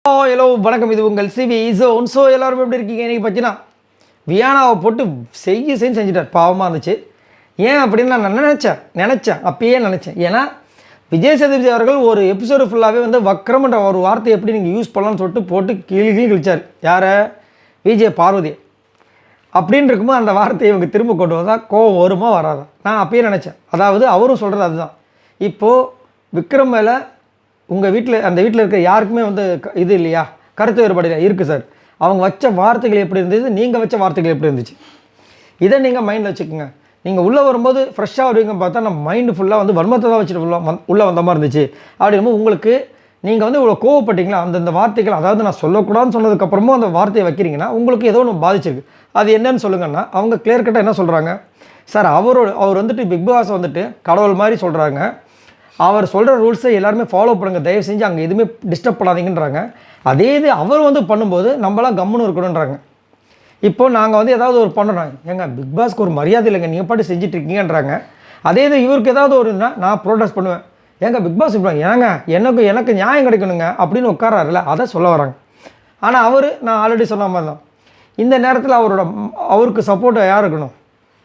Hello வணக்கம், இது உங்கள் சிவி ஜோன். ஸோ எல்லோரும் எப்படி இருக்கீங்க? இன்றைக்கி பார்த்தீங்கன்னா வியானாவை போட்டு செஞ்சுட்டார். பாவமாக இருந்துச்சு. ஏன் அப்படின்னு நான் நினச்சேன் அப்பயே நினச்சேன். ஏன்னா விஜய் சேதுபதி அவர்கள் ஒரு எபிசோடு ஃபுல்லாகவே வந்து வக்ரம்ன்ற ஒரு வார்த்தை எப்படி நீங்கள் யூஸ் பண்ணலாம்னு சொல்லிட்டு போட்டு கிழிச்சார். யாரை? விஜய் பார்வதி அப்படின்னு இருக்கும்போது அந்த வார்த்தையை இவங்க திரும்ப கொண்டு வந்தால் கோவம் வருமா வராதா? நான் அப்பயே நினச்சேன். அதாவது அவரும் சொல்கிறது அதுதான். இப்போது விக்ரம் மேலே உங்கள் வீட்டில் அந்த வீட்டில் இருக்க யாருக்குமே வந்து இது இல்லையா, கருத்து வேறுபாடு இல்லையா? இருக்குது சார். அவங்க வச்ச வார்த்தைகள் எப்படி இருந்தது, நீங்கள் வச்ச வார்த்தைகள் எப்படி இருந்துச்சு, இதை நீங்கள் மைண்டில் வச்சுக்கோங்க. நீங்கள் உள்ளே வரும்போது ஃப்ரெஷ்ஷாக வருவீங்க பார்த்தா நம்ம மைண்டு ஃபுல்லாக வந்து வன்மத்தை தான் வச்சுட்டு உள்ளே வந்த மாதிரி இருந்துச்சு. அப்படிங்கும்போது உங்களுக்கு நீங்கள் வந்து இவ்வளோ கோவப்பட்டீங்களா அந்தந்த வார்த்தைகள், அதாவது நான் சொல்லக்கூடாதுன்னு சொன்னதுக்கப்புறமும் அந்த வார்த்தையை வைக்கிறீங்கன்னா உங்களுக்கு ஏதோ ஒன்று பாதிச்சிருக்கு. அது என்னன்னு சொல்லுங்கன்னா அவங்க கிளியர் கட்டாக என்ன சொல்கிறாங்க சார், அவர் வந்துட்டு பிக் பாஸ் வந்துட்டு கடவுள் மாதிரி சொல்கிறாங்க. அவர் சொல்கிற ரூல்ஸை எல்லாருமே ஃபாலோ பண்ணுங்கள், தயவு செஞ்சு அங்கே எதுவுமே டிஸ்டர்ப் பண்ணாதீங்கன்றாங்க. அதே இது அவர் வந்து பண்ணும்போது நம்மளாம் கம்முன்னு இருக்கணுன்றாங்க. இப்போது நாங்கள் வந்து ஏதாவது ஒரு பண்ணுறோம், ஏங்க பிக் பாஸ்க்கு ஒரு மரியாதை இல்லைங்க, நீங்கள் பாட்டு செஞ்சிட்ருக்கீங்கன்றாங்க. அதே இது இவருக்கு ஏதாவது ஒருனா நான் ப்ரோட்டஸ்ட் பண்ணுவேன், ஏங்க பிக் பாஸ் இப்போ ஏங்க எனக்கு நியாயம் கிடைக்கணுங்க அப்படின்னு உட்காராருல, அதை சொல்ல வராங்க. ஆனால் நான் ஆல்ரெடி சொன்ன மாதிரி தான், இந்த நேரத்தில் அவருக்கு சப்போர்ட்டாக யார் இருக்கணும்?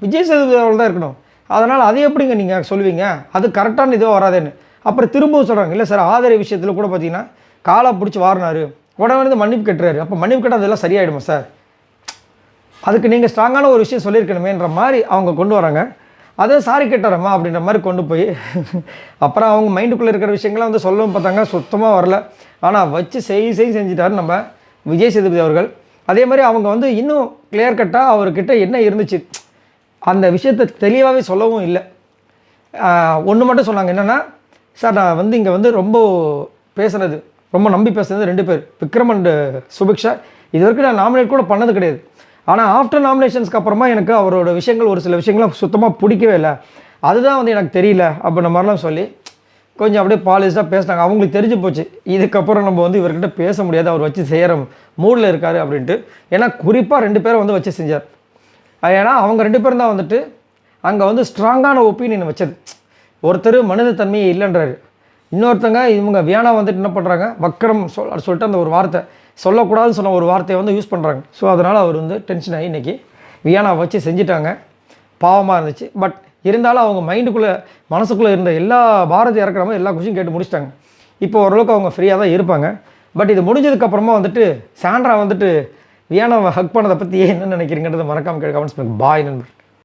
விஜய் சேதுபதி அவர்கள் தான் இருக்கணும். அதனால் அது எப்படிங்க நீங்கள் சொல்லுவீங்க, அது கரெக்டான இதுவாக வராதுன்னு. அப்புறம் திரும்பவும் சொல்கிறாங்க, இல்லை சார் ஆதரவு விஷயத்தில் கூட பார்த்தீங்கன்னா காலை பிடிச்சி வாரினார், உடனே வந்து மன்னிப்பு கட்டுறாரு. அப்போ மன்னிப்பு கேட்டால் அதெல்லாம் சரியாயிடுமா சார்? அதுக்கு நீங்கள் ஸ்ட்ராங்கான ஒரு விஷயம் சொல்லியிருக்கணுமேன்ற மாதிரி அவங்க கொண்டு வராங்க. அதை சாரி கேட்டாரம்மா அப்படின்ற மாதிரி கொண்டு போய் அப்புறம் அவங்க மைண்டுக்குள்ளே இருக்கிற விஷயங்கள்லாம் வந்து சொல்லவும் பார்த்தாங்க, சுத்தமாக வரல. ஆனால் வச்சு செஞ்சுட்டாரு நம்ம விஜய் சேதுபதி அவர்கள். அதே மாதிரி அவங்க வந்து இன்னும் கிளியர் கட்டாக அவர்கிட்ட என்ன இருந்துச்சு அந்த விஷயத்தை தெளிவாகவே சொல்லவும் இல்லை. ஒன்று மட்டும் சொன்னாங்க, என்னென்னா சார் நான் வந்து இங்கே வந்து ரொம்ப நம்பி பேசுனது 2 பேர், விக்ரம் அண்டு சுபிக்ஷா. இது வரைக்கும் நான் நாமினேட் கூட பண்ணது கிடையாது. ஆனால் ஆஃப்டர் நாமினேஷன்ஸ்க்கு அப்புறமா எனக்கு அவரோட விஷயங்கள் ஒரு சில விஷயங்கள்லாம் சுத்தமாக பிடிக்கவே இல்லை, அதுதான் வந்து எனக்கு தெரியல அப்படின்ற மாதிரிலாம் சொல்லி கொஞ்சம் அப்படியே பாலிஷ்டாக பேசினாங்க. அவங்களுக்கு தெரிஞ்சு போச்சு இதுக்கப்புறம் நம்ம வந்து இவர்கிட்ட பேச முடியாது, அவர் வச்சு செய்கிற மூடில் இருக்கார் அப்படின்ட்டு. ஏன்னா குறிப்பாக 2 பேரை வந்து வச்சு செஞ்சார். ஏன்னா அவங்க 2 பேரும் தான் வந்துட்டு அங்கே வந்து ஸ்ட்ராங்கான ஒப்பீனியன் வச்சது. ஒருத்தர் மனித தன்மையே இல்லைன்றாரு, இன்னொருத்தங்க இவங்க வியானா வந்துட்டு என்ன பண்ணுறாங்க, வக்ரம் சொல்லிட்டு அந்த ஒரு வார்த்தை சொல்லக்கூடாதுன்னு சொன்ன ஒரு வார்த்தையை வந்து யூஸ் பண்ணுறாங்க. ஸோ அதனால் அவர் வந்து டென்ஷன் ஆகி இன்றைக்கி வியானா வச்சு செஞ்சுட்டாங்க. பாவமாக இருந்துச்சு. பட் இருந்தாலும் அவங்க மனசுக்குள்ளே இருந்த எல்லா பாரதி இறக்குற மாதிரி எல்லா கொஷினும் கேட்டு முடிச்சிட்டாங்க. இப்போ ஓரளவுக்கு அவங்க ஃப்ரீயாக தான் இருப்பாங்க. பட் இது முடிஞ்சதுக்கப்புறமா வந்துட்டு சாண்ட்ரா வந்துட்டு வியானாவை ஹக் பண்ணதை பற்றி என்ன நினைக்கிறீங்கன்றதை மறக்காமல் கமெண்ட்ஸ் பண்ணுங்கள். பாய் நண்பர்.